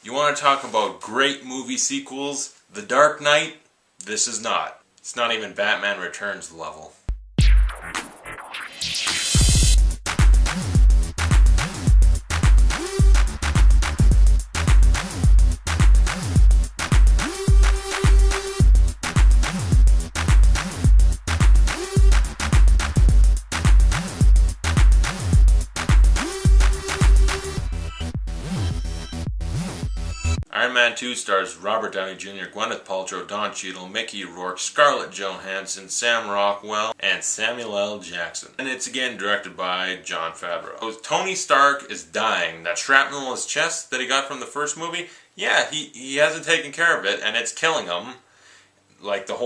You want to talk about great movie sequels? The Dark Knight? This is not. It's not even Batman Returns level. Iron Man 2 stars Robert Downey Jr., Gwyneth Paltrow, Cheadle, Mickey Rourke, Scarlett Johansson, Sam Rockwell, and Samuel L. Jackson. And it's again directed by Jon Favreau. So Tony Stark is dying. That shrapnel in his chest that he got from the first movie, yeah, he hasn't taken care of it, and it's killing him. Like the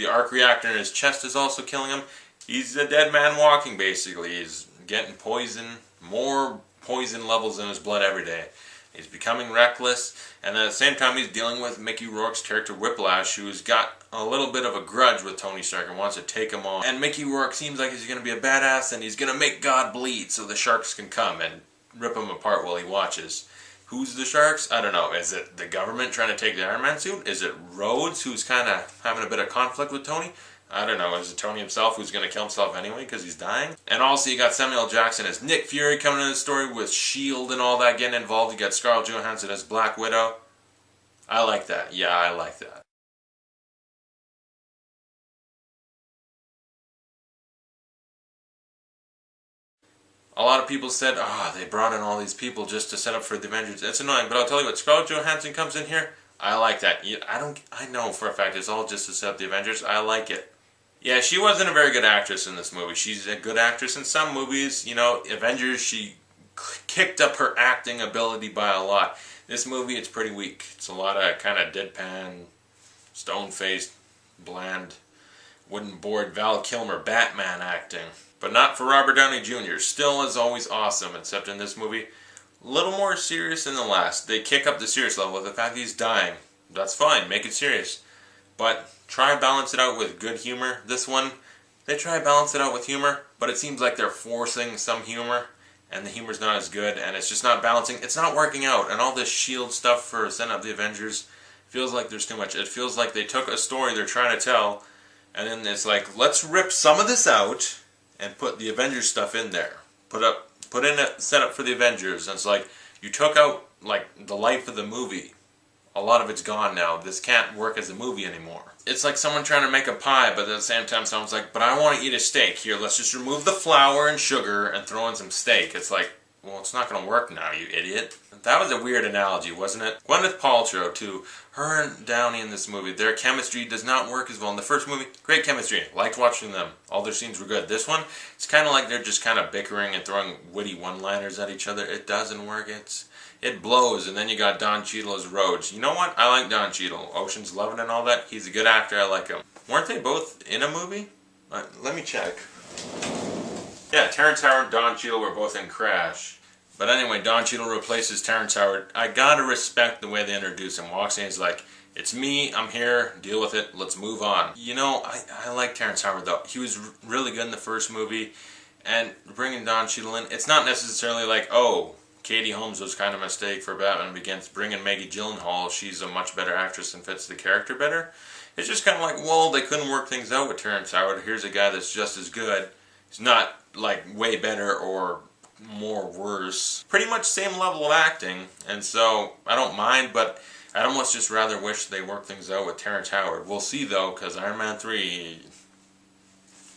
arc reactor in his chest is also killing him. He's a dead man walking, basically. He's getting poison, more poison levels in his blood every day. He's becoming reckless, and at the same time he's dealing with Mickey Rourke's character Whiplash, who's got a little bit of a grudge with Tony Stark and wants to take him on. And Mickey Rourke seems like he's going to be a badass, and he's going to make God bleed so the sharks can come and rip him apart while he watches. Who's the sharks? I don't know. Is it the government trying to take the Iron Man suit? Is it Rhodes, who's kind of having a bit of conflict with Tony? I don't know. Is it Tony himself who's going to kill himself anyway because he's dying? And also you got Samuel L. Jackson as Nick Fury coming into the story with S.H.I.E.L.D. and all that getting involved. You got Scarlett Johansson as Black Widow. I like that. Yeah, I like that. A lot of people said, oh, they brought in all these people just to set up for the Avengers. It's annoying, but I'll tell you what, Scarlett Johansson comes in here, I like that. I know for a fact it's all just to set up the Avengers. I like it. Yeah, she wasn't a very good actress in this movie. She's a good actress in some movies. You know, Avengers, she kicked up her acting ability by a lot. This movie, it's pretty weak. It's a lot of kind of deadpan, stone-faced, bland, wooden board Val Kilmer Batman acting. But not for Robert Downey Jr. Still is always awesome, except in this movie, a little more serious than the last. They kick up the serious level with the fact that he's dying. That's fine, make it serious. But try and balance it out with good humor. This one, they try and balance it out with humor, but it seems like they're forcing some humor, and the humor's not as good, and it's just not balancing. It's not working out, and all this S.H.I.E.L.D. stuff for setting up the Avengers feels like there's too much. It feels like they took a story they're trying to tell, and then it's like, let's rip some of this out and put the Avengers stuff in there. Put in a setup for the Avengers, and it's like, you took out, like, the life of the movie. A lot of it's gone now. This can't work as a movie anymore. It's like someone trying to make a pie, but at the same time someone's like, but I want to eat a steak. Here, let's just remove the flour and sugar and throw in some steak. It's like, well, it's not going to work now, you idiot. That was a weird analogy, wasn't it? Gwyneth Paltrow, too. Her and Downey in this movie, their chemistry does not work as well. In the first movie, great chemistry. Liked watching them. All their scenes were good. This one, it's kind of like they're just kind of bickering and throwing witty one-liners at each other. It doesn't work. It blows. And then you got Cheadle as Rhodes. You know what? I like Cheadle. Ocean's 11 and all that. He's a good actor. I like him. Weren't they both in a movie? Let me check. Yeah, Terrence Howard and Cheadle were both in Crash. But anyway, Cheadle replaces Terrence Howard. I gotta respect the way they introduce him. Walks in, he's like, it's me, I'm here, deal with it, let's move on. You know, I like Terrence Howard though. He was really good in the first movie, and bringing Cheadle in, it's not necessarily like, oh, Katie Holmes was kind of a mistake for Batman Begins. Bringing Maggie Gyllenhaal, she's a much better actress and fits the character better. It's just kind of like, well, they couldn't work things out with Terrence Howard. Here's a guy that's just as good. He's not like way better or more worse. Pretty much same level of acting, and so I don't mind, but I'd almost just rather wish they worked things out with Terrence Howard. We'll see though, because Iron Man 3,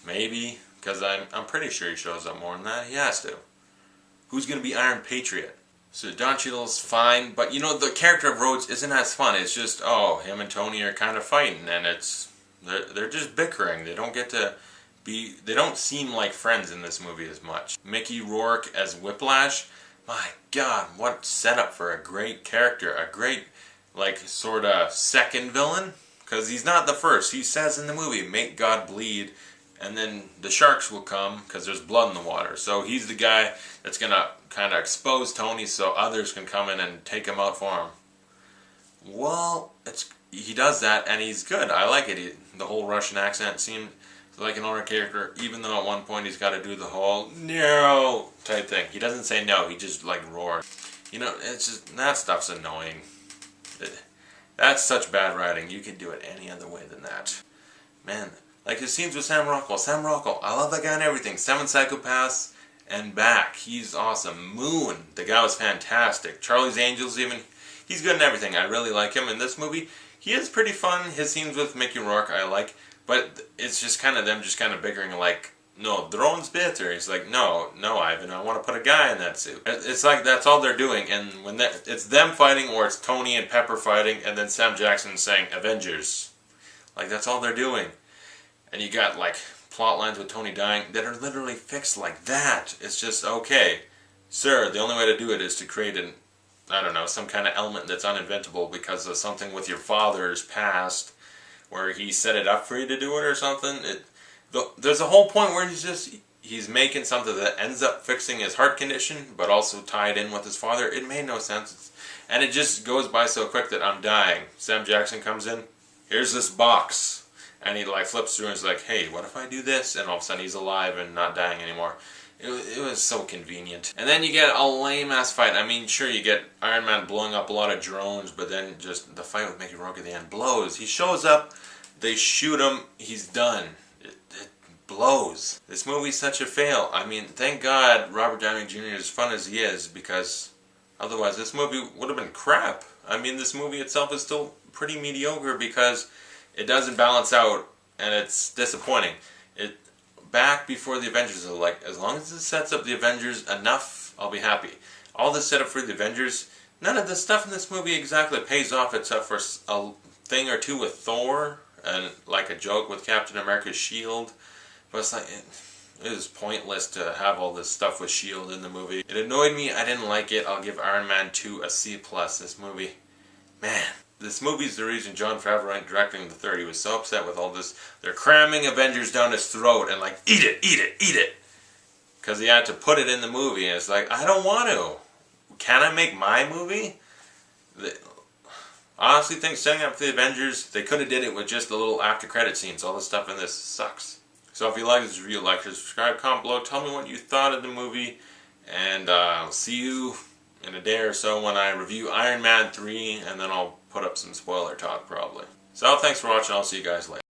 maybe, because I'm pretty sure he shows up more than that. He has to. Who's going to be Iron Patriot? So Cheadle's fine, but you know, the character of Rhodes isn't as fun. It's just, oh, him and Tony are kind of fighting, and they're just bickering. They don't get to they don't seem like friends in this movie as much. Mickey Rourke as Whiplash, my God, what setup for a great character. A great, like, sort of second villain. Because he's not the first. He says in the movie, make God bleed, and then the sharks will come because there's blood in the water. So he's the guy that's going to kind of expose Tony so others can come in and take him out for him. Well, he does that, and he's good. I like it. The whole Russian accent seemed like an older character, even though at one point he's got to do the whole no type thing. He doesn't say no, he just like roars. You know, it's just, that stuff's annoying. That's such bad writing. You could do it any other way than that. Man, like his scenes with Sam Rockwell. Sam Rockwell, I love that guy and everything. Seven Psychopaths and back. He's awesome. Moon, the guy was fantastic. Charlie's Angels even, he's good in everything. I really like him in this movie. He is pretty fun. His scenes with Mickey Rourke I like. But it's just kind of them just kind of bickering like, no, drone's bitter. He's like, no, Ivan, I want to put a guy in that suit. It's like that's all they're doing, and when it's them fighting, or it's Tony and Pepper fighting, and then Sam Jackson saying Avengers. Like that's all they're doing. And you got like plot lines with Tony dying that are literally fixed like that. It's just, okay, sir, the only way to do it is to create an, I don't know, some kind of element that's uninventable because of something with your father's past, where he set it up for you to do it or something. There's a whole point where he's making something that ends up fixing his heart condition, but also tied in with his father. It made no sense. And it just goes by so quick that I'm dying. Sam Jackson comes in, here's this box. And he like flips through and is like, hey, what if I do this? And all of a sudden he's alive and not dying anymore. It was so convenient. And then you get a lame-ass fight. I mean, sure, you get Iron Man blowing up a lot of drones, but then just the fight with Mickey Rourke at the end blows. He shows up, they shoot him, he's done. It blows. This movie's such a fail. I mean, thank God Robert Downey Jr. is as fun as he is, because otherwise this movie would have been crap. I mean, this movie itself is still pretty mediocre because it doesn't balance out, and it's disappointing. Back before the Avengers, like, as long as it sets up the Avengers enough, I'll be happy. All this setup for the Avengers, none of the stuff in this movie exactly pays off except for a thing or two with Thor, and like a joke with Captain America's shield. But it's like, it is pointless to have all this stuff with shield in the movie. It annoyed me, I didn't like it. I'll give Iron Man 2 a C+. This movie, man. This movie's the reason Jon Favreau ain't directing the third. He was so upset with all this. They're cramming Avengers down his throat and like, eat it, eat it, eat it. Because he had to put it in the movie. And it's like, I don't want to. Can I make my movie? I honestly think setting up the Avengers, they could have did it with just the little after credit scenes. All the stuff in this sucks. So if you like this review, like, subscribe, comment below. Tell me what you thought of the movie. And I'll see you in a day or so when I review Iron Man 3. And then I'll put up some spoiler talk probably. So thanks for watching. I'll see you guys later.